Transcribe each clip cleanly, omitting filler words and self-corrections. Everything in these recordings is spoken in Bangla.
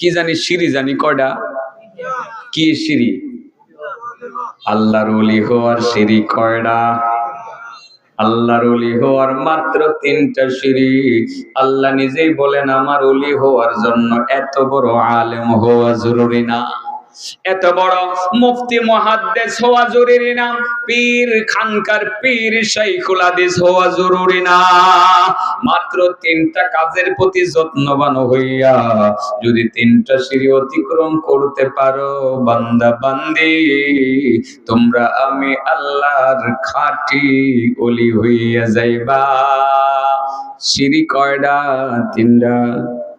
কি জানি সিঁড়ি জানি কয়টা, কি সিঁড়ি? আল্লাহর ওলি হওয়ার সিঁড়ি কয়টা? আল্লাহর ওলি হওয়ার মাত্র 3টা সিঁড়ি। আল্লাহ নিজেই বলেন আমার ওলি হওয়ার জন্য এত বড় আলেম হওয়া জরুরি না, এত বড় মুফতি মুহাদ্দিস হওয়া জরুরি না, পীর খানকার পীর শাইখুল হাদিস হওয়া জরুরি না। মাত্র 3টা কাজের প্রতি যত্নবান হইয়া যদি 3টা সিঁড়ি অতিক্রম করতে পারো বান্দা বান্দি, তোমরা আমি আল্লাহর খাঁটি ওলি হইয়া যাইবা। সিঁড়ি কয়টা? 3টা।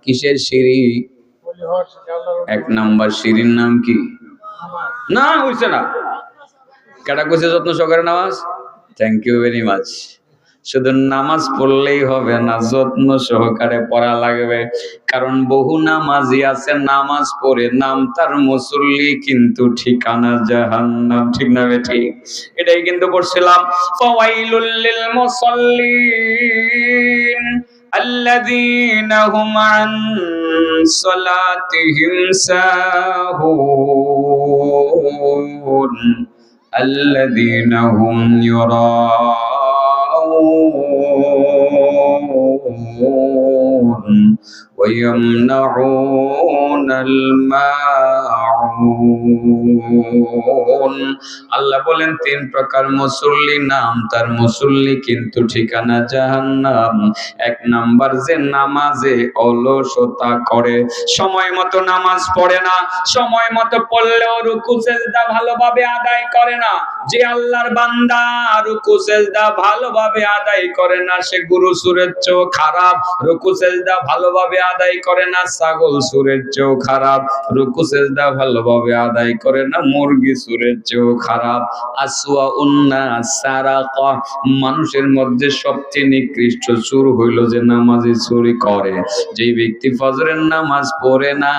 কিসের সিঁড়ি? 1 নাম্বার সিঁড়ির নাম কি? না হইছে না। কেডা কইছে যত্ন সহকারে নামাজ? Thank you very much. শুধু নামাজ পড়লেই হবে না, যত্ন সহকারে পড়া লাগবে। কারণ বহু নামাজি আছে নামাজ পড়ে নাম তার মুসল্লি কিন্তু ঠিকানা জাহান্নাম। ঠিক না বেঠি? এটাই কিন্তু পড়ছিলাম। ফাওয়াইলুল লিল মুসাল্লিন الذين هم عن صلاتهم ساهون الذين هم يراءون ويمنعون الماعون। আল্লাহ বলেন 3 প্রকার মুসল্লি, নাম তার মুসল্লি কিন্তু ঠিকানা জাহান্নাম। 1 নাম্বার যে নামাজে অলসতা করে, সময় মতো নামাজ পড়ে না, সময় মতো পড়লেও রুকু সেজদা ভালোভাবে আদায় করে না। যে আল্লাহর বান্দা রুকু সেজদা ভালোভাবে আদায় করে না, সে গুরু সুরের চেয়েও খারাপ। রুকু সেজদা ভালোভাবে আদায় করে না, ছাগল সুরের চেয়েও খারাপ। রুকু সেজদা ভালোভাবে আদায় করে না, মুরগি সুরের চেয়েও খারাপ। আসওয়া উন্নাস সারাকা, মানুষের মধ্যে সবচেয়ে নিকৃষ্ট চোর হইল যে নামাজি চুরি করে। যেই ব্যক্তি ফজরের নামাজ পড়ে না,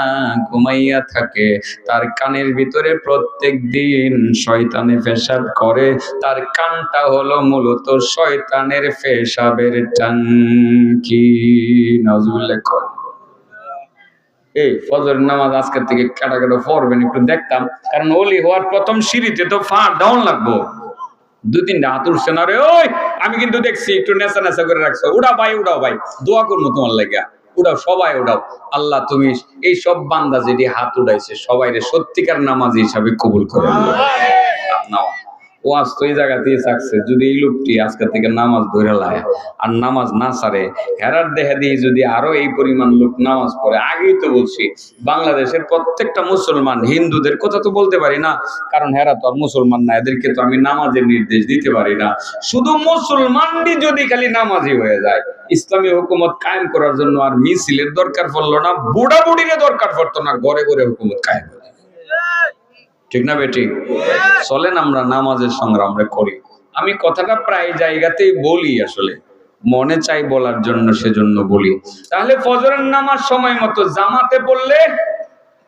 ঘুমাইয়া থাকে, তার কানের ভিতরে প্রত্যেক দিন শয়তানে পেশাব করে। তার কানটা হলো মূলত শয়তানের পেশাবের টাঙ্কি। নাউজুবিল্লাহ। এই ফজরের নামাজ আজকের থেকে কাটা কাটা পড়বেন, একটু দেখতাম। কারণ ওলি হওয়ার প্রথম সিঁড়িতে তো ফা ডাউন লাগবো। 2-3টা হাত উঠছে না রে, ওই আমি কিন্তু দেখছি একটু নেচা নেচা করে রাখছো। উড়াও ভাই, উড়াও ভাই, দোয়া করবো তোমার লাগিয়া। উড়াও, সবাই উড়াও। আল্লাহ তুমি এই সব বান্দা যেটি হাত উঠাইছে সবাইরে সত্যিকার নামাজি হিসাবে কবুল করে নাও। ওয়াজ তো এই জায়গাতেই থাকছে। যদি এই লোকটি আজকে থেকে নামাজ ধরে লায় আর নামাজ না ছাড়ে, হেরার দেহে দিয়ে যদি আরো এই পরিমাণ লোক নামাজ পড়ে, আগেই তো বলছি বাংলাদেশের প্রত্যেকটা মুসলমান, হিন্দুদের কথা তো বলতে পারি না, কারণ হেরা তো আর মুসলমান না, এদেরকে তো আমি নামাজের নির্দেশ দিতে পারি না। শুধু মুসলমানই যদি খালি নামাজি হয়ে যায়, ইসলামী হুকুমত কায়েম করার জন্য আর মিছিলের দরকার পড়লো না, বুড়া বুড়িরে দরকার পড়তো না, ঘরে ঘরে হুকুমত কায়েম। ঠিক না বেটি? চলেন আমরা নামাজের সংগ্রাম করি। আমি কথাটা প্রায় জায়গাতেই বলি, আসলে মনে চাই বলার জন্য, সেজন্য বলি। তাহলে ফজরের নামাজ সময় মতো জামাতে পড়লে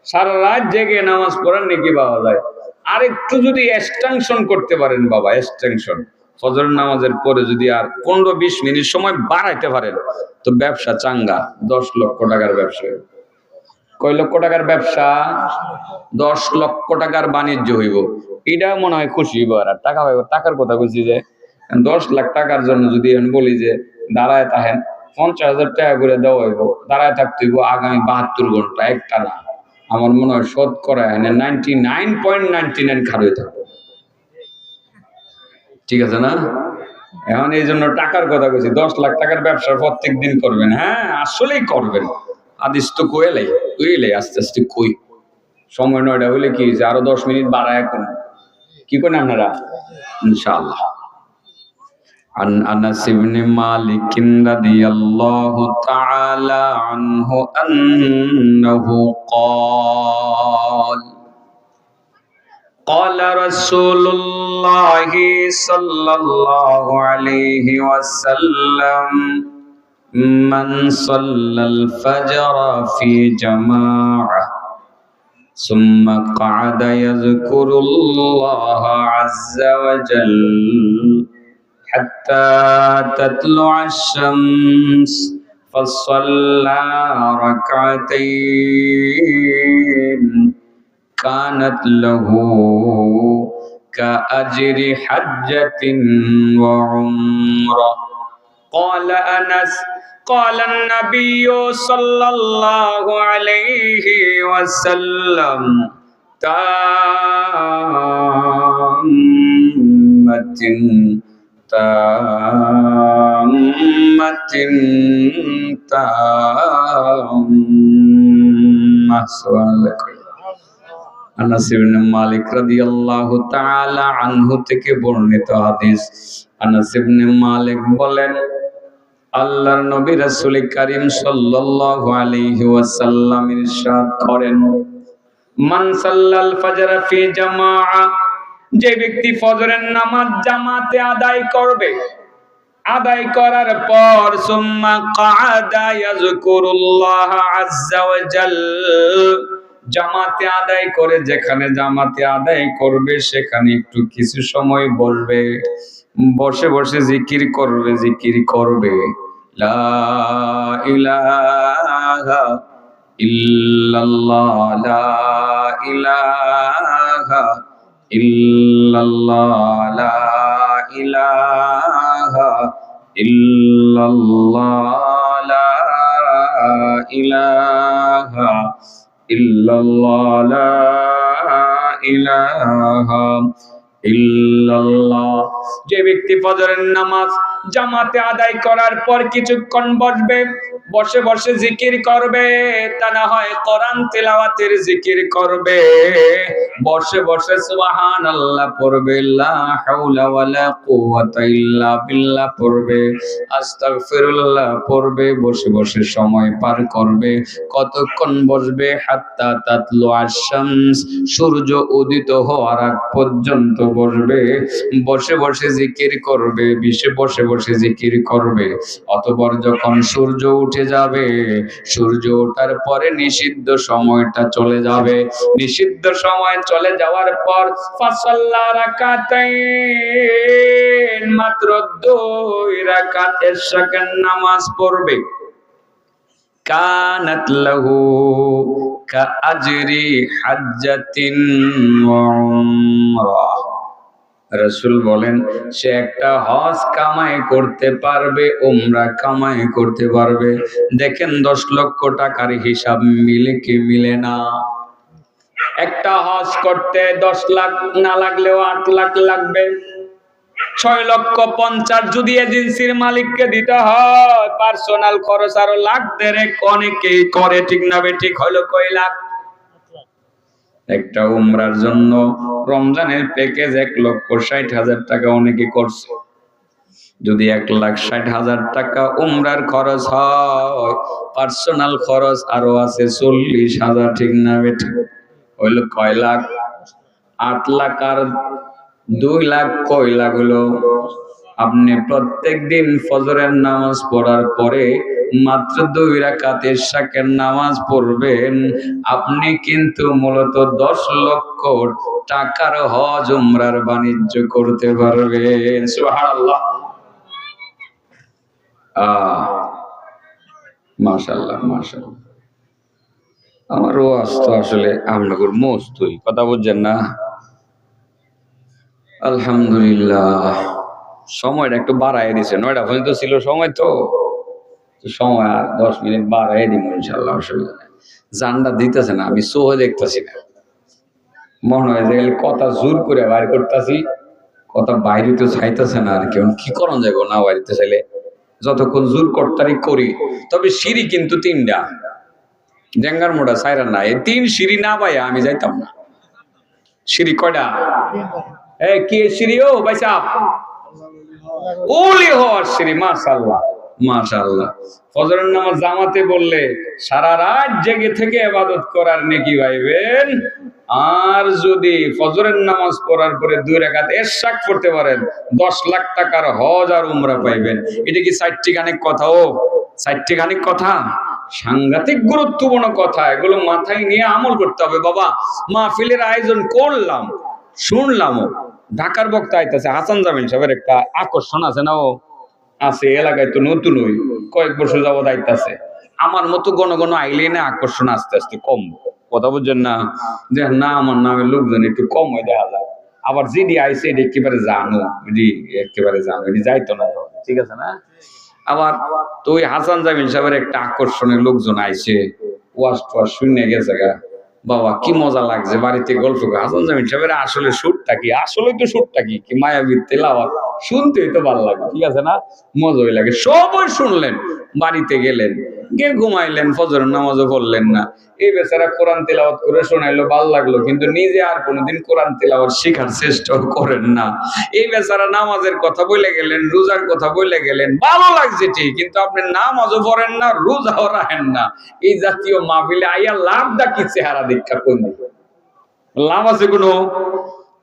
সারা রাত জেগে নামাজ পড়ার নেকি পাওয়া যায়। আর একটু যদি এক্সটেনশন করতে পারেন বাবা, এক্সটেনশন ফজরের নামাজের পরে যদি আর 15-20 মিনিট সময় বাড়াইতে পারেন, তো ব্যবসা চাঙ্গা। 10 লক্ষ টাকার ব্যবসা। কয় লক্ষ টাকার ব্যবসা? 10 লক্ষ টাকার বাণিজ্য হইব। এটা মনে হয় খুশি হইব। আর টাকা হইব, টাকার কথা বলছি যে 10 লাখ টাকার জন্য যদি আমি বলি যে দাঁড়ায় থাকেন, 50,000 টাকা করে দেওয়া হইব, দাঁড়ায় থাকতে হইব আগামী 72 ঘন্টা একটা না। আমার মনে হয় শতকরা 99.99 খারই থাকবো। ঠিক আছে না? এখন এই জন্য টাকার কথা বলছি। 10 লাখ টাকার ব্যবসা প্রত্যেক দিন করবেন। হ্যাঁ, আসলেই করবেন। আদিস তো কইলে আস্তে আস্তে কই। সময় 9টা হইলে কি যে আরো 10 মিনিট বাড়ায় এখন কি করেন আপনারা? ইনশাআল্লাহ। عن أنس بن مالك رضي الله تعالى عنه أنه قال قال رسول الله صلى الله عليه وسلم من صلى الفجر في جماعة ثم قعد يذكر الله عز وجل حتى تطلع الشمس فصلى ركعتين كانت له كأجر حجة وعمرة. قال أنس قال النبي صلى الله عليه وسلم تامة تامة تامة. আনাস ইবনে মালিক রাদিয়াল্লাহু তাআলা আনহু থেকে বর্ণিত হাদিস। আনাস ইবনে মালিক বলেন, আল্লাহর নবী রাসূল কারীম সাল্লাল্লাহু আলাইহি ওয়াসাল্লাম ইরশাদ করেন, মান সাল্লাল ফজর ফি জামাআ, যে ব্যক্তি ফজরের নামাজ জামাতে আদায় করবে, আদায় করার পর সুম্মা কাআদা ইয়াযকুরুল্লাহ আযজা ওয়া জাল, জামাতে আদায় করে যেখানে জামাতে আদায় করবে সেখানে একটু কিছু সময় বসবে, বসে বসে জিকির করবে লা ইলাহা ইল্লাল্লাহ লা ইলাহা ইল্লাল্লাহ লা ইলাহা ইল্লাল্লাহ লা ইলাহা ইল্লাল্লাহ লা ইলাহা ইল্লাল্লাহ। যে ব্যক্তি ফজরের নামাজ জামাতে আদায় করার পর কিছুক্ষণ বসবে, বসে বসে জিকির করবে, তা না হয় কোরআন তেলাওয়াতের জিকির করবে, বসে বসে সুবহানাল্লাহ পড়বে, লা হাওলা ওয়ালা কুওয়াতা ইল্লা বিল্লাহ পড়বে, আস্তাগফিরুল্লাহ পড়বে, বসে বসে সময় পার করবে। কতক্ষণ বসবে? হাত্তা তাতলু আশ-শামস, সূর্য উদিত হওয়ার আগ পর্যন্ত বসবে, বসে বসে জিকির করবে, বসে বসে জিকির করবে। অতঃপর যখন সূর্য উঠে যাবে, সূর্য ওঠার পরে নিষিদ্ধ সময়টা চলে যাবে, নিষিদ্ধ সময় চলে যাওয়ার পর ফাসাল্লা রাকাতাইন, মাত্র 2 রাকাত ইশাকের নামাজ পড়বে। কানাত লাহু কাআজরি হাজ্জাতিন ওয়া উমরা, রাসূল বলেন সে একটা হজ কামাই করতে পারবে, উমরা কামাই করতে পারবে। দেখেন 10 লক্ষ টাকার হিসাব মিলে কি মিলে না? একটা হজ করতে 10 লাখ না লাগলেও 8 লাখ লাগবে। 6,50,000 যদি এজেন্সির মালিককে দিতে হয়, পার্সোনাল খরচ আরো লাখ দেড়েক অনেকেই করে, ঠিক না ঠিক? হলো কয় লাখ? একটা উমরার জন্য রমজানের প্যাকেজ 1,60,000 টাকা অনেকে করছে। যদি 1,60,000 টাকা উমরার খরচ হয়, পার্সোনাল খরচ আরো আছে 40,000, ঠিক না ঠিক? হইলো কয় লাখ? 8 লাখ আর 2 লাখ, কয় লাখ হলো? আপনি প্রত্যেক দিন ফজরের নামাজ পড়ার পরে মাত্র 2 রাকাত ইশাকের নামাজ পড়বেন, আপনি কিন্তু মূলত 10 লক্ষ টাকার হজ উমরার বাণিজ্য করতে পারবেন। সুবহানাল্লাহ, মাশাআল্লাহ মাশাআল্লাহ। আমার ওয়াজ তো আসলে আপনাদের মস্তই, কথা বুঝছেন না? আলহামদুলিল্লাহ, সময়টা একটু বাড়াই দিছে, 9টা পর্যন্ত ছিল সময়, তো সময় আর 10 মিনিট বাড়াই দিব ইনশাআল্লাহ, অসুবিধা নেই। জানটা দিতেছে না, আমি সোহে দেখতেছি না, মনে হয় যে কথা জোর করে বাইর করতেছি, কথা বাইরে তো চাইতেছে না। আর কেউ কি করণ যাবো না বাইরেতে চাইলে, যতক্ষণ জোর করতারি করি। তবে সিঁড়ি কিন্তু 3টা, ডেঙ্গার মোড়া সাইরা না, এই 3 সিঁড়ি না পাই আমি যাইতাম না। সিঁড়ি কয়টা? এই কি সিঁড়ি? ও ভাই সাহেব, ওলি হওয়ার সিঁড়ি। মাশাআল্লাহ মাশাআল্লাহ। ফজরের নামাজ জামাতে বললে সারা রাত জেগে থেকে ইবাদত করার নেকি পাইবেন। আর যদি ফজরের নামাজ পড়ার পরে 2 রাকাত ইশাক পড়তে পারেন, 10 লাখ টাকার হজ আর উমরা পাইবেন। এটা কি 60টি গানিক কথা? ও 60টি গানিক কথা, সাংঘাতিক গুরুত্বপূর্ণ কথা। এগুলো মাথায় নিয়ে আমল করতে হবে বাবা। মাহফিলের আয়োজন করলাম, শুনলামও, ঢাকার বক্তা আইতাছে হাসান জামিল সাহেবের একটা আকর্ষণ আছে না, ও আছে এলাকায়, তো নতুন কয়েক বছর যাবত আইতাছে। আমার মতো গণ গণ আইলে না আকর্ষণ আস্তে আস্তে কমবো, কথা বুঝছেন না? যে না আমার নামের লোকজন একটু কম হয়ে দেখা যায়, আবার জিডি আইসে এটা একেবারে জানো, একেবারে জানো, এটি যাইতো না, ঠিক আছে না? আবার তো ওই হাসান জামিল সাহেবের একটা আকর্ষণের লোকজন আইছে, ওয়াজ টোয়াজ শুনে গেছে গা, বাবা কি মজা লাগছে বাড়িতে গল্প করে। হাসান জামিল সাহেবের আসলে সুরটা কি, আসলে তো সুরটা কি কি মায়াবী তেলাওয়াত, শুনতেই তো ভালো লাগে, ঠিক আছে না? মজাই লাগে। সবই শুনলেন, বাড়িতে গেলেন, গিয়ে ঘুমাইলেন, ফজরের নামাজও পড়লেন না। এই বেচারা কোরআন তেলাওয়াত করে শোনাইলো, ভালো লাগলো, কিন্তু নিজে আর কোনোদিন কোরআন তেলাওয়াত শেখার চেষ্টাও করেন না। এই বেচারা নামাজের কথা বলে গেলেন, রোজার কথা বলে গেলেন, ভালো লাগছে ঠিক, কিন্তু আপনি নামাজও পড়েন না, রোজাও রাখেন না। এই জাতীয় মাহফিলে আইয়া লাভটা কি চেহারা দীক্ষা কোন দিকে লাভ আছে কোনো?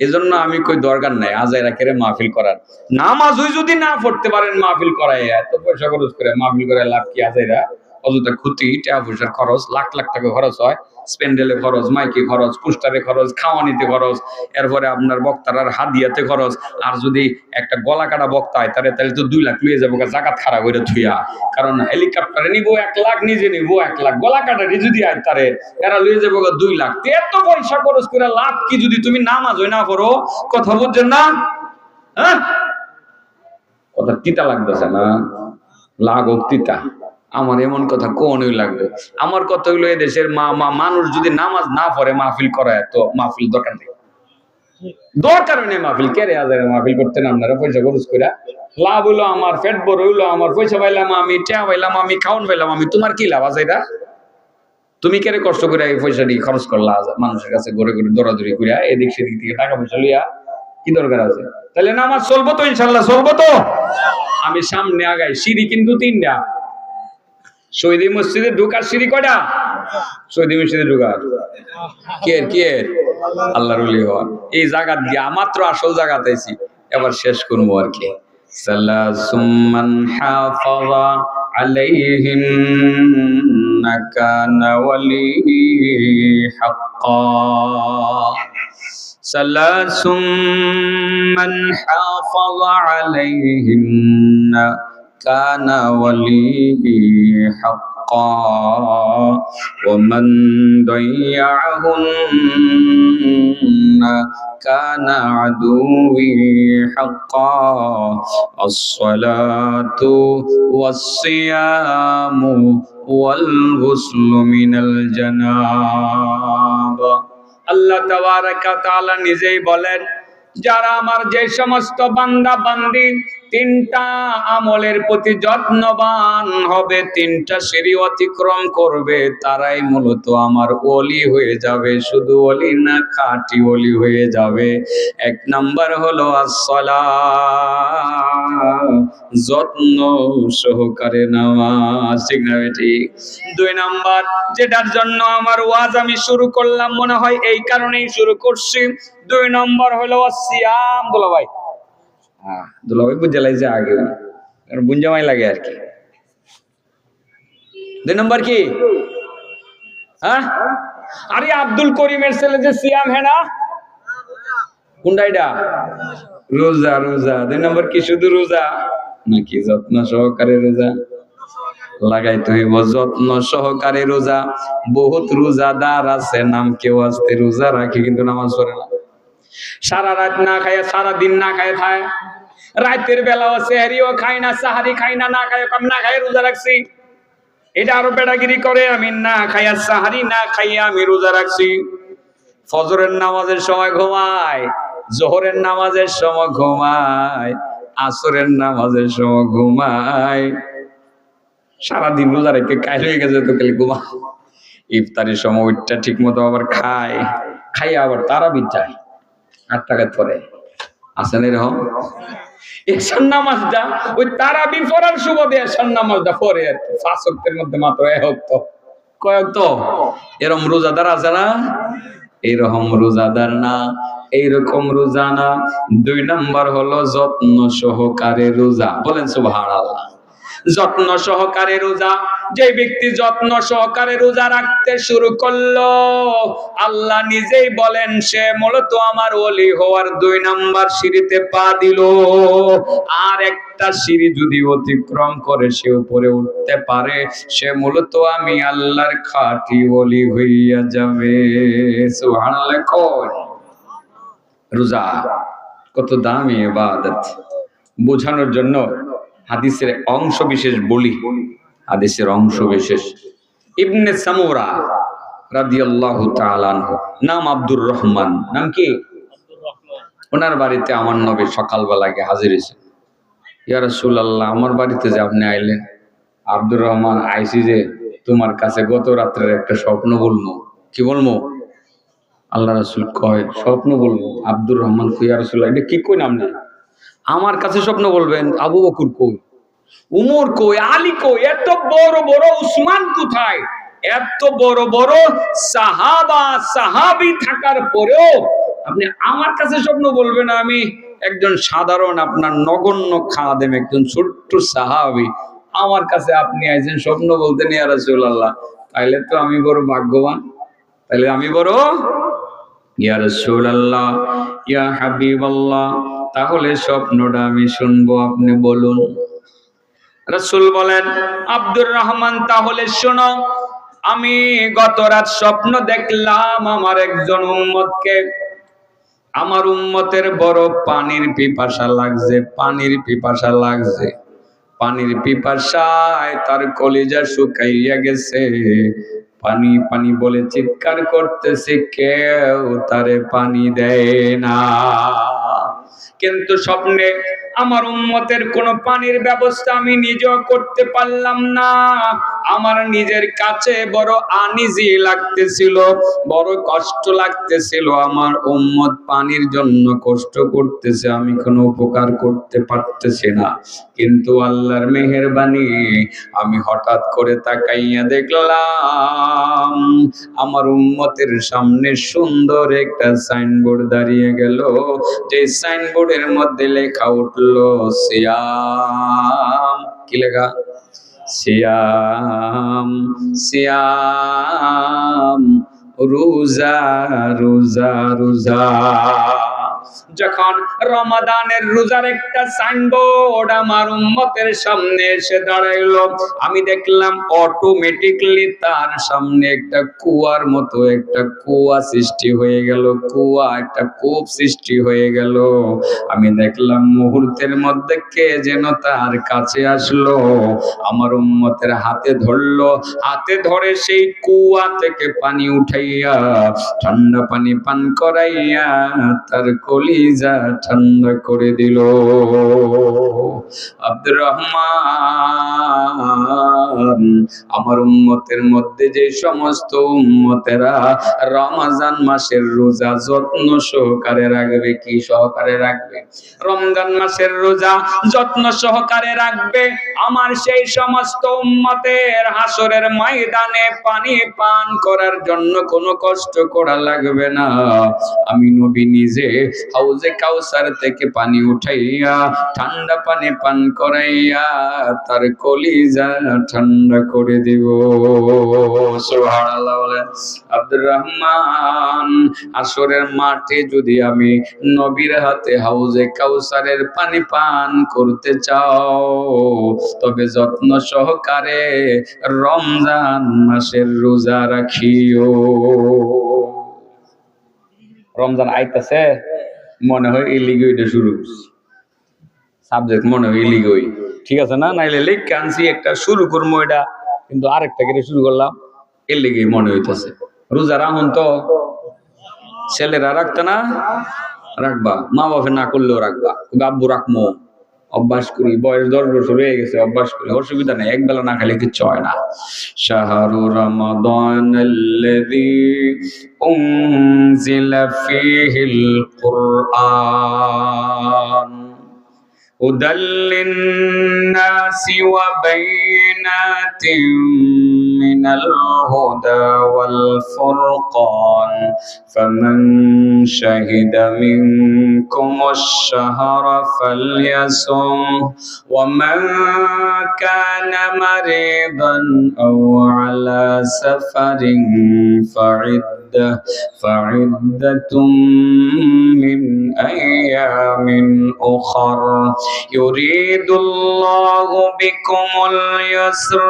এজন্য আমি কই দরকার নাই আজাইরা কেড়ে মাহফিল করার। নামাজই যদি না পড়তে পারেন মাহফিল করাই, এত পয়সা খরচ করে মাহফিল করে লাভ কি? আজাইরা অযথা ক্ষতি, টাকা পয়সার খরচ, লাখ লাখ টাকা খরচ হয়, স্পেন্ডেলে খরচ, মাইকে খরচ, পোস্টারে খরচ, খাওয়ানিতে খরচ, এরপরে আপনার বক্তার হাদিয়াতে খরচ। আর যদি একটা গলা কাটা বক্তা হয় তাহলে তো 2 লাখ লুয়ে যাবো জাকাত খাড়া করে থুইয়া, কারণ হেলিকপ্টারে নিব 1 লাখ, নিজে নিব 1 লাখ, গলা কাটারে যদি আয় তারে এরা লুয়ে যাবো 2 লাখ। এত পয়সা খরচ করে লাভ কি যদি তুমি নামাজ হয় না পড়ো? কথা বুঝছেন না? হ্যাঁ, কথা তিতা লাগতেছে না? লাগক তিতা, আমার এমন কথা কোনই লাগবে। আমার কথা হইলো এদেশের মানুষ যদি নামাজ না পড়ে মাহফিল করায় তো মাহফিল দরকার নেই, দরকার নেই মাহফিল। কেড়ে হাজারে মাহফিল করতেন আপনারা পয়সা খরচ করে? লাভ হইলো আমার, পেট বড় হইলো আমার, পয়সা পাইলাম আমি, টেয়া পাইলাম আমি, খাওয়ান পাইলাম আমি, তোমার কি লাভ আছে এটা? তুমি কেড়ে কষ্ট করে এই পয়সা দিয়ে খরচ করলা মানুষের কাছে ঘুরে ঘুরে দৌড়াদৌড়ি করিয়া এদিক সেদিক থেকে টাকা পয়সা লইয়া, কি দরকার আছে? তাহলে নামাজ চলবো তো, ইনশাল্লাহ চলবো তো। আমি সামনে আগাই, সিঁড়ি কিন্তু 3টা। শহীদ মসজিদে ঢোকার সিঁড়ি কয়টা? শহীদ মসজিদে ঢোকার কে আল্লাহর ওলি হওয়ার এই জায়গা দিয়া মাত্র আসল জায়গাতেছি, এবার শেষ করবো আর কি। সালাসুম মান হাফাযা আলাইহিন কানা ওয়ালি হাক্কা, সালাসুম মান হাফাযা আলাইহিন কানা ওয়ালি হাক্কা ওয়া মান দাইয়াহুন্না কানা আদুওয়ি হাক্কা, আস-সালাতু ওয়াস-সিয়ামু ওয়াল গুসলু মিনাল জানাবা। আল্লাহ তাবারাকা তাআলা নিজেই বলেন, যারা আমার যে সমস্ত বান্দা বান্দি 3টা আমলের প্রতি যত্নবান হবে, 3টা সিঁড়ি অতিক্রম করবে, তারাই মূলত আমার ওলি হয়ে যাবে। শুধু ওলি না, খাঁটি ওলি হয়ে যাবে। 1 নাম্বার হলো আসসালাহ, যত্ন সহকারে নামাজ, ঠিক না ঠিক? 2 নাম্বার, যেটার জন্য আমার ওয়াজ আমি শুরু করলাম, মনে হয় এই কারণেই শুরু করছি, 2 নম্বর হলো সিয়াম। দুলাভাই, হ্যাঁ দুলাভাই বুঝে লাগছে আগে, বুঝামাই লাগে আর কি। 2 নম্বর কি? হ্যাঁ, আরে আব্দুল করিমের ছেলে যে সিয়াম, হ্যাঁ না? কোনটা এটা? রোজা। রোজা 2 নম্বর কি? শুধু রোজা নাকি যত্ন সহকারে রোজা? লাগাইতে হইব যত্ন সহকারে রোজা। বহুত রোজাদার আছে, নাম কেউ আসতে রোজা রাখে কিন্তু নামাজ পড়ে না, সারা রাত না খায়, সারা দিন না খায় খায়, রাতের বেলাও সেহরিও খায় না, সাহারি খায় না, না খায় কম না খায় রোজা রাখছি। এটা আরো বেড়াগিরি করে, আমি না খাইয়া সাহারি না খাইয়া আমি রোজা রাখছি। ফজরের নামাজের সময় ঘুমায়, জোহরের নামাজের সময় ঘুমায়, আসরের নামাজের সময় ঘুমায়, সারাদিন রোজা রেখে কাইল হয়ে গেছে তো খালি ঘুমা। ইফতারের সময় ওইটা ঠিক মতো আবার খায়, খাইয়া আবার তারাবি যায় 8 টাকা পরে, আসেন এরকম। এশার নামাজটা ওই তারাবি পড়ার সুবাদে এশার নামাজটা পড়ে আর কি, 5 ওয়াক্তের মধ্যে মাত্র 1 ওয়াক্ত, কয় ওয়াক্ত? এরকম রোজাদার আছে না? এইরকম রোজাদার না, এইরকম রোজা না। 2 নাম্বার হলো যত্ন সহকারে রোজা, বলেন সুবহানাল্লাহ। যত্ন সহকারে রোজা, যে ব্যক্তি যত্ন সহকারে রোজা রাখতে শুরু করলো, আল্লাহ নিজেই বলেন সে মূলত আমার ওলি হওয়ার 2 নাম্বার সিঁড়িতে পা দিল। আর একটা সিঁড়ি যদি অতিক্রম করে সে উপরে উঠতে পারে, সে মূলত আমি আল্লাহর খাঁটি ওলি হইয়া যাবে। সুবহানাল্লাহ। রোজা কত দামি ইবাদত বোঝানোর জন্য হাদিসের অংশ বিশেষ বলি। হাদিসের অংশ বিশেষ, ইবনে সামুরা রাদিয়াল্লাহু তাআলা আনহু, নাম আব্দুর রহমান, নাম কি? ওনার বাড়িতে আমার নবী সকালবেলা গিয়ে হাজির হয়েছে। ইয়া রাসূলুল্লাহ, আমার বাড়িতে যে আপনি আইলেন, আব্দুর রহমান আইসি যে তোমার কাছে গত রাত্রের একটা স্বপ্ন বলবো। কি বলবো? আল্লাহ রাসূল কয় স্বপ্ন বলবো। আব্দুর রহমান কই, ইয়া রাসূলুল্লাহ এটা কি কই নাম না, আমার কাছে স্বপ্ন বলবেন? আবু বকর কই, উমর কই, আলী কই, এত বড় বড় উসমান কোথায়? এত বড় বড় সাহাবা সাহাবী থাকার পরেও আপনি আমার কাছে স্বপ্ন বলবেন? আমি একজন সাধারণ আপনার নগণ্য খাদেম, একজন ছোট্ট সাহাবী, আমার কাছে আপনি আইছেন স্বপ্ন বলতেন ইয়া রাসূলুল্লাহ? তাইলে তো আমি বড় ভাগ্যবান, তাইলে আমি বড়। ইয়া রাসূলুল্লাহ, ইয়া হাবিবাল্লাহ, তাহলে স্বপ্নটা আমি শুনবো, আপনি বলুন। রাসূল বলেন, আব্দুর রহমান তাহলে শোনো, আমি গত রাত স্বপ্ন দেখলাম আমার একজন উম্মতকে, আমার উম্মতের বড় পানির পিপাসা লাগছে, পানির পিপাসা লাগছে, পানির পিপাসায় তার কলিজা শুকাইয়া গেছে, পানি পানি বলে চিৎকার করতেছে, কেউ তারে পানি দেয় না। কিন্তু স্বপ্নে আমার উম্মতের কোনো পানির ব্যবস্থা আমি নিজেও করতে পারলাম না। আমার নিজের কাছে বড় আনইজি লাগতেছিল, বড় কষ্ট লাগতেছিল। আমার উম্মত পানির জন্য কষ্ট করতেছে, আমি কোনো উপকার করতে পারতেছি না। কিন্তু আল্লাহর মেহেরবানি, আমি হঠাৎ করে তাকাইয়া দেখলাম আমার উম্মতের সামনে সুন্দর একটা সাইনবোর্ড দাঁড়িয়ে গেল। যে সাইনবোর্ডের মধ্যে লেখা উঠলো সিয়াম। কি লেখা? সিয়াম সিয়াম, রোজা রোজা রোজা। যখন রমাদানের রোজার একটা সাইনবোর্ড আমার উম্মতের সামনে এসে দাঁড়াইলো, আমি দেখলাম অটোমেটিকলি তার সামনে একটা কুয়ার মতো একটা কুয়া সৃষ্টি হয়ে গেল, কুয়া একটা কূপ সৃষ্টি হয়ে গেল। আমি দেখলাম মুহূর্তের মধ্যে কে যেন তার কাছে আসলো, আমার উম্মতের হাতে ধরলো, হাতে ধরে সেই কুয়া থেকে পানি উঠাইয়া ঠান্ডা পানি পান করাইয়া তার কলিজা ঠান্ডা করে দিল। আব্দুর রহমান, আমার উম্মতের মধ্যে যে সমস্ত উম্মতেরা রমজান মাসের রোজা যত্ন সহকারে রাখবে, কি সহকারে রাখবে? রমজান মাসের রোজা যত্ন সহকারে রাখবে, আমার সেই সমস্ত উম্মতের হাসরের ময়দানে পানি পান করার জন্য কোনো কষ্ট করা লাগবে না। আমি নবী নিজে হাউজে কাউসার থেকে পানি উঠাইয়া ঠান্ডা পানি পান করাইয়া তার কলিজা ঠান্ডা করে দিব। সুবহানাল্লাহ বলেন। আব্দুর রহমান, আসরের মাঠে যদি আমি নবীর হাতে হাউজে কাউসারের পানি পান করতে চাও, তবে যত্ন সহকারে রমজান মাসের রোজা রাখিও। রমজান আইতাছে, মনে হয় এই লিগে এটা শুরু সাবজেক্ট, মনে হয় এই লিগই ঠিক আছে না, নাইলে লিখে আনছি একটা শুরু করবো এটা, কিন্তু আরেকটা কেটে শুরু করলাম, এর লিগেই মনে হইতেছে। রোজা রাখুন তো, ছেলেরা রাখতে না, রাখবা, মা বাপে না করলেও রাখবা, আব্বু রাখবো, অভ্যাস করি, বয়স 10 বছর হয়ে গেছে, অভ্যাস করি, অসুবিধা নেই, একবেলা না খেলে কিচ্ছু হয় না। শাহরু রমাদানাল্লাযী উনজিলা ফীহিল কুরআন هدى للناس وبينات من الهدى والفرقان فمن شهد منكم الشهر فليصم ومن كان مريضا أو على سفر فعدة من أيام أخر يريد الله بكم اليسر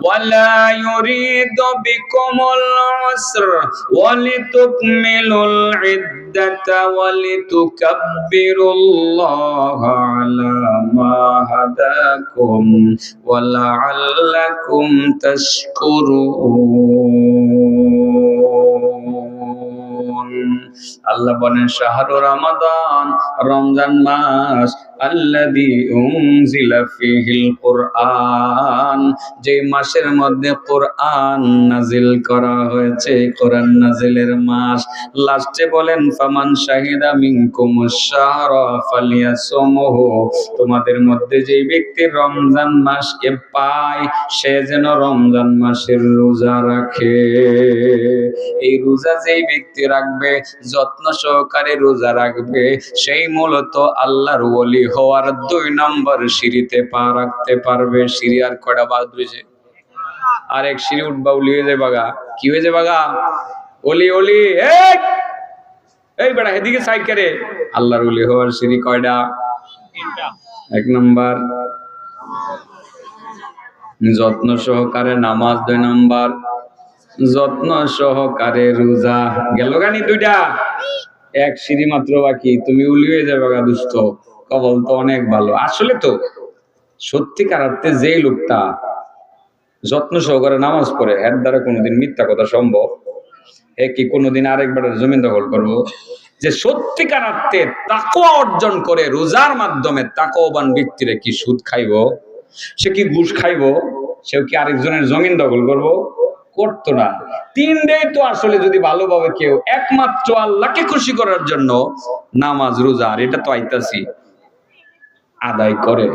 ولا يريد بكم العسر ولتكملوا العدة ولتكبروا الله على ما هداكم ولعلكم تشكرون আল্লাহ বলেন শাহরু রমাদান রমজান মাস আল্লাযী উনজিলা ফীহিল কুরআন যে মাসের মধ্যে কুরআন নাজিল করা হয়েছে কোরআন নাজিলের মাস লাস্টে বলেন ফামান শাহিদা মিনকুমুশ শাহরা ফালিয়াসুমহু তোমাদের মধ্যে যে ব্যক্তি রমজান মাসকে পায় সে যেন রমজান মাসের রোজা রাখে এই রোজা যেই ব্যক্তি রাখবে যত্ন সহকারে রোজা রাখবে সেই মূলত আল্লাহর ওলি হওয়ার 2 নম্বর সিঁড়িতে পা রাখতে পারবে সিঁড়ি আর কয়টা বাদ রয়েছে আর এক সিঁড়ি উঠবা ওলি হয়ে যায় বাগা কি হয়ে যায় বাগা ওলি ওলি এই বেটা এদিকে সাইড করে আল্লাহর ওলি হওয়ার সিঁড়ি কয়টা 1 নম্বর যত্ন সহকারে নামাজ 2 নম্বর যত্ন সহকারে রোজা গেল গানি 2টা এক সিঁড়ি মাত্র বাকি তুমি উলি হয়ে যাবে গা দুষ্ট কবল তো অনেক ভালো আসলে তো সত্যিকার অর্থে যেই লোকটা যত্ন সহকারে নামাজ পড়ে এর দ্বারা কোনোদিন মিথ্যা কথা সম্ভব এ কি কোনোদিন আরেকবার জমিন দখল করবো যে সত্যিকার অর্থে তাকওয়া অর্জন করে রোজার মাধ্যমে তাকওয়াবান ব্যক্তিরা কি সুদ খাইবো সে কি ঘুষ খাইবো সেও কি আরেকজনের জমিন দখল করবো করতো না 3টাই তো আসলে যদি ভালোভাবে কেউ একমাত্র আল্লাহকে খুশি করার জন্য নামাজ রোজা আর এটা তো আইতাছি আদায় করে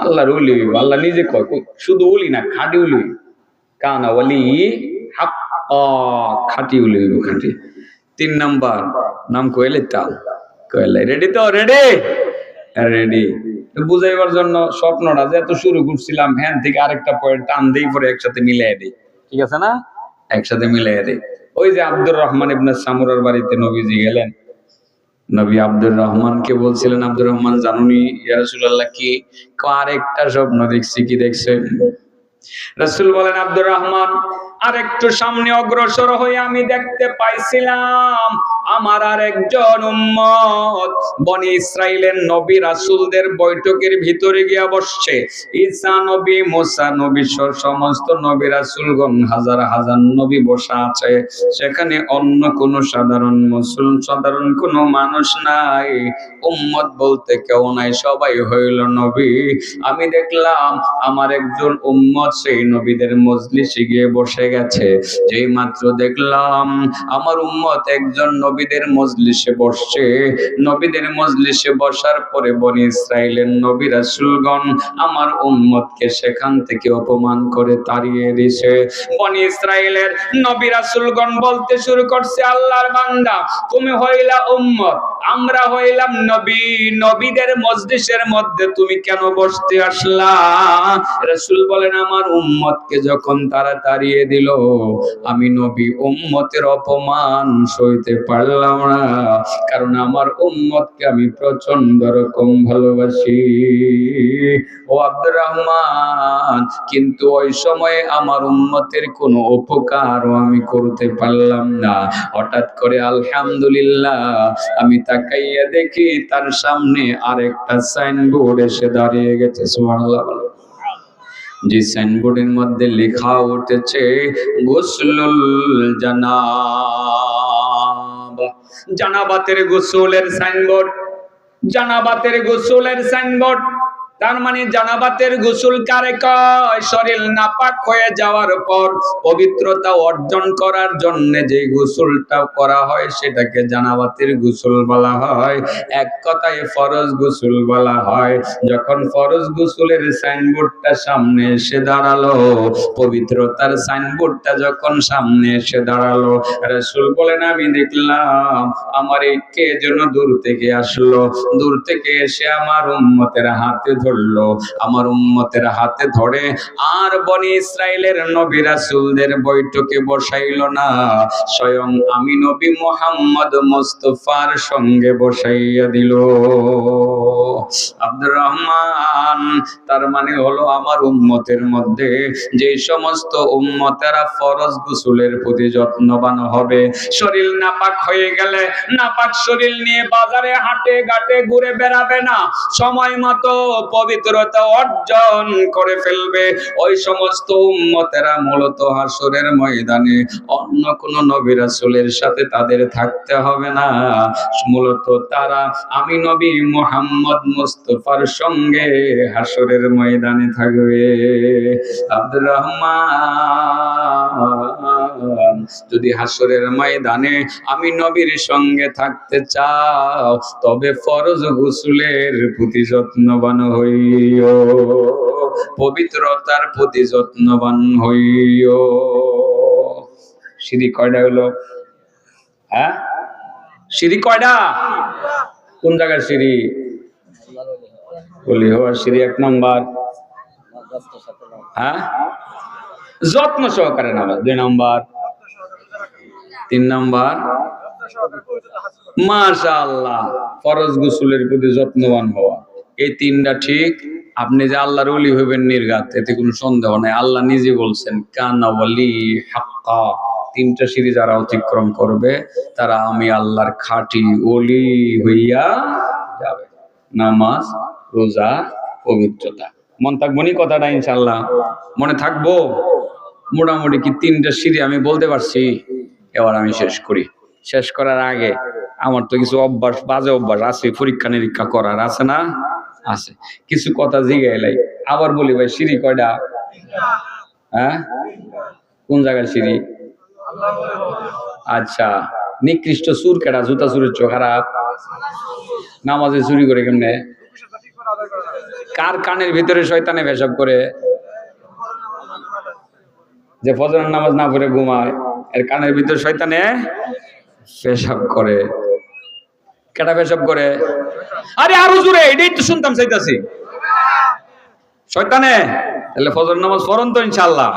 আল্লাহর ওলি আল্লাহ নিজে কয় শুধু ওলি না খাঁটি ওলি কানা ওলি হাক্কা খাঁটি ওলি খাঁটি 3 নাম্বার নাম কইলে তাও কইলে রেডি তো রেডি বুঝাইবার জন্য স্বপ্নটা যে এত শুরু করছিলাম হ্যান থেকে আরেকটা পয়েন্ট টান দেই পরে একসাথে মিলাই দেই ঠিক আছে না একসাথে মিলাই দেই ওই যে আব্দুর রহমান ইবনে সামুরার বাড়িতে নবীজি গেলেন নবী আব্দুর রহমানকে বলছিলেন আব্দুর রহমান জানুনি ইয়া রাসূলুল্লাহ কি আরেকটা স্বপ্ন দেখছি কি দেখছেন রাসূল বলেন আব্দুর রহমান আরেকটু সামনে অগ্রসর হয়ে আমি দেখতে পাইছিলাম আমার আরেকজন উম্মত বনি ইসরাইলের নবী রাসূলদের বৈঠকের ভিতরে গিয়া বসছে ঈসা নবী মুসা নবী সমস্ত নবী রাসূলগণ হাজার হাজার নবী বসা আছে সেখানে অন্য কোন সাধারণ কোনো মানুষ নাই উম্মত বলতে কেউ নাই সবাই হইল নবী আমি দেখলাম আমার একজন উম্মত সেই নবীদের মজলিসে গিয়ে বসে গেছে যেই মাত্র দেখলাম আমার উম্মত একজন নবীদের মজলিসে বসছে নবীদের মজলিসে বসার পরে বনি ইসরাইলের নবী রাসূলগণ আমার উম্মতকে সেখান থেকে অপমান করে তাড়িয়ে দিয়েছে বনি ইসরাইলের নবী রাসূলগণ বলতে শুরু করছে আল্লাহর বান্দা তুমি হইলা উম্মত আমরা হইলাম নবী নবীদের মজলিসের মধ্যে তুমি কেন বসতে আসলা রাসূল বলেন আমার উম্মতকে যখন তারা তাড়িয়ে দিল আমি নবী উম্মতের অপমান সইতে পারলাম না কারণ আমার উম্মতকে আমি প্রচন্ড রকম ভালোবাসি ও আব্দুর রহমান কিন্তু ওই সময়ে আমার উম্মতের কোনো উপকারও আমি করতে পারলাম না হঠাৎ করে আলহামদুলিল্লাহ আমি তাকাইয়া দেখি তার সামনে আরেকটা সাইনবোর্ড এসে দাঁড়িয়ে গেছে সুবহানাল্লাহ যে সাইনবোর্ডের মধ্যে লেখা উঠেছে গোসলুল জানাবা জানাবাতের গোসলের সাইনবোর্ড জানাবাতের গোসলের সাইনবোর্ড তার মানে জানাবাতের গোসল কারে কয়? শরীর নাপাক হয়ে যাওয়ার পর পবিত্রতা অর্জন করার জন্য যে গোসলটা করা হয় সেটাকে জানাবাতের গোসল বলা হয়। এক কথায় ফরজ গোসল বলা হয়। যখন ফরজ গোসলের সাইনবোর্ডটা সামনে এসে দাঁড়ালো, পবিত্রতার সাইনবোর্ডটা যখন সামনে এসে দাঁড়ালো, রাসূল বলেন আমি দেখলাম আমার এই কে যেন দূর থেকে আসলো, দূর থেকে এসে আমার উম্মতের হাতে ধরলো, আমার উম্মতের হাতে ধরে আর বনি ইসরাইলের নবী রাসূলদের বৈঠকে বসাইলো না, স্বয়ং আমি নবী মুহাম্মদ মুস্তাফার সঙ্গে বসাইয়া দিল। আব্দুর রহমান, তার মানে হলো আমার উম্মতের মধ্যে যে সমস্ত উম্মতেরা ফরজ গোসলের প্রতি যত্নবান হবে, শরীর নাপাক হয়ে গেলে নাপাক শরীর নিয়ে বাজারে হাটে ঘাটে ঘুরে বেড়াবে না, সময় মতো পবিত্রতা অর্জন করে ফেলবে, ওই সমস্ত উম্মতেরা মূলত হাসরের ময়দানে অন্য কোন নবী রাসূলের সাথে তাদের থাকতে হবে না, মূলত তারা আমি নবী মুহাম্মদ মুস্তাফার সঙ্গে হাসরের ময়দানে থাকবে। আব্দুর রহমান, যদি হাসরের ময়দানে আমি নবীর সঙ্গে থাকতে চাও তবে ফরজ গোসলের প্রতি যত্নবান হইও, পবিত্রতার প্রতি যত্নবান হইও। সিঁড়ি কয়টা হলো? হ্যাঁ, সিঁড়ি কয়টা? কোন জায়গার সিঁড়ি? বলি হওয়ার সিঁড়ি 1 নাম্বার। হ্যাঁ, যত্ন সহকারে নামাজ 2 নাম্বার। 3 নাম্বার মাশাআল্লাহ ফরজ গোসলের প্রতি যত্নবান হওয়া। এই 3টা ঠিক। আপনি যে আল্লাহর ওলি হইবেন নির্ঘাত, এতে কোনো সন্দেহ নাই। আল্লাহ নিজে বলছেন কানা ওয়ালি হাক্কা। 3টা সিঁড়ি যারা অতিক্রম করবে তারা আমি আল্লাহর খাঁটি ওলি হইয়া যাবে। নামাজ, রোজা, পবিত্রতা। মন থাকবো নি কথাটা? ইনশাআল্লাহ মনে থাকবো। মোটামুটি কি 3টা সিঁড়ি আমি বলতে পারছি? এবার আমি শেষ করি। শেষ করার আগে আমার তো কিছু অভ্যাস, বাজে অভ্যাস আছে, পরীক্ষা নিরীক্ষা করার আছে না? আছে। কিছু কথা জিগাইলাই আবার বলি ভাই, সিঁড়ি কয়টা? হ্যাঁ, কোন জায়গার সিঁড়ি? আচ্ছা, নিকৃষ্ট চুর কেডা? জুতা চুরের চোখ খারাপ। নামাজে চুরি করে কেমনে? কার কানের ভিতরে শয়তানে পেশাব করে? যে ফজরের নামাজ না পড়ে ঘুমায়, এর কানের ভিতরে শয়তানে পেশাব করে। কেডা পেশাব করে? আরে আরো জোরে, এটাই তো শুনতাম চাইতাছি। শয়তানে। তাহলে ফজর নামাজ পড়েন তো ইনশাআল্লাহ।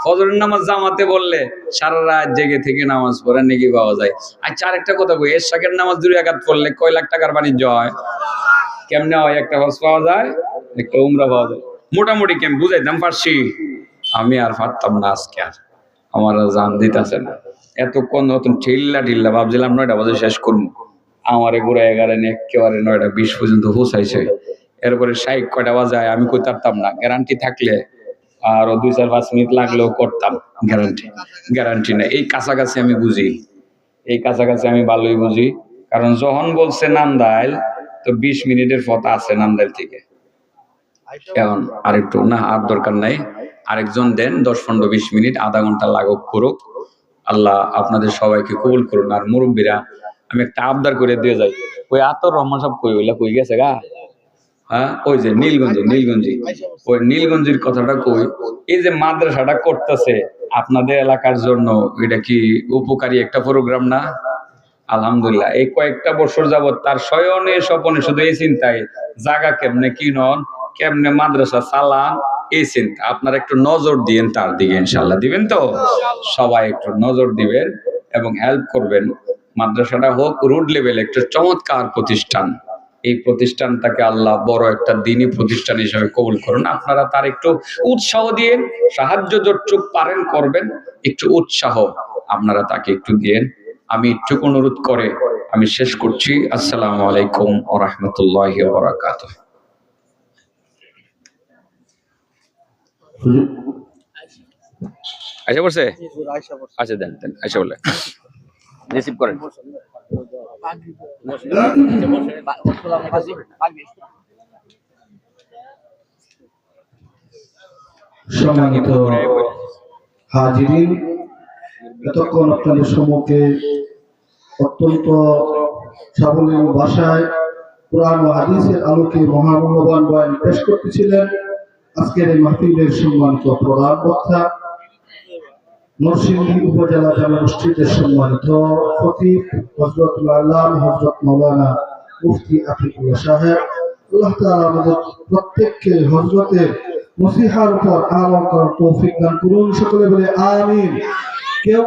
ফজরের নামাজ জামাতে বললে সারা রাত জেগে থেকে নামাজ পড়ে নেকি পাওয়া যায়। আচ্ছা, আরেকটা কথা কই, এরশাকের নামাজ 2 রাকাত পড়লে কয় লাখ টাকার বাণিজ্য হয়? কেমনে হয়? একটা হজ পাওয়া যায়, একটা উমরা পাওয়া যায়। মোটামুটি কেমন বুঝাইতাম পারছি? আমি আর পারতাম না আজকে, আর আমার জান দিতেছে না। এতক্ষণ নতুন ঢিল্লা ঢিল্লা ভাবছিলাম 9টা বাজে শেষ করবো, আমারে ঘুরে 11 একেবারে 9টা 20 পর্যন্ত পৌঁছাইছে। এরপরে 60 কয়টা বাজায় আমি কই পারতাম না। গ্যারান্টি থাকলে আরো 2-4-5 মিনিট লাগলেও করতাম। গ্যারান্টি নেই। এই কাছাকাছি আমি বুঝি, এই কাছাকাছি আমি ভালোই বুঝি। কারণ যখন বলছে নান্দাইল, তো 20 মিনিটের পথ আছে নান্দাইল থেকে। এখন আরেকটু না, আর দরকার নাই, আরেকজন দেন 10-15-20 মিনিট, আধা ঘন্টা লাগুক করুক। আল্লাহ আপনাদের সবাইকে কবুল করুন। আর মুরব্বীরা, আমি একটা আবদার করে দিয়ে যাই, ওই আতর রহমান সাহেব কই হইলা, কই গেছে গা? হ্যাঁ, ওই যে নীলগঞ্জি, ওই নীলগঞ্জির কথাটা কই। এই যে মাদ্রাসাটা করতেছে আপনাদের এলাকার জন্য, এটা কি উপকারী একটা প্রোগ্রাম না? আলহামদুলিল্লাহ, এই কয়েকটা বছর যাবত তার শয়নে স্বপনে শুধু এই চিন্তায়, জায়গা কেমনে কিনন, কেমনে মাদ্রাসা চালান, এই চিন্তা। আপনারা একটু নজর দিয়েন তার দিকে, ইনশাআল্লাহ দিবেন তো? সবাই একটু নজর দিবেন এবং হেল্প করবেন। মাদ্রাসাটা হোক রুট লেভেল একটা চমৎকার প্রতিষ্ঠান। এই প্রতিষ্ঠানটাকে আল্লাহ বড় একটা দ্বীনি প্রতিষ্ঠান হিসেবে কবুল করুন। আপনারা তার একটু উৎসাহ দিয়ে, সাহায্য যতটুকু পারেন করবেন, একটু উৎসাহ আপনারা তাকে একটু দিয়েন। আমি একটু অনুরোধ করে আমি শেষ করছি। আসসালামু আলাইকুম ওয়া রাহমাতুল্লাহি ওয়া বারাকাতুহু। আচ্ছা বলছে, আচ্ছা দেন আচ্ছা বলে রিসিভ করেন। সম্মানিত হাজিরিন, এতক্ষণ আপনাদের সম্মুখে অত্যন্ত সাবলীল ভাষায় কোরআন ও হাদিসের আলোকে মহামূল্যবান বয়ান পেশ করতেছিলেন আজকের এই মাহফিলের সম্মানিত প্রধান বক্তা, নরসিংদী উপজেলা জামে মসজিদের সম্মানিত খতিব হযরতুল আল্লামা হযরত মাওলানা মুফতি আতিকুল্লাহ সাহেব। আল্লাহ তাআলা আমাদের প্রত্যেককে হযরতের নসিহার উপর আমল করার তৌফিক দান করুন। সকলে বলে আমিন। কেউ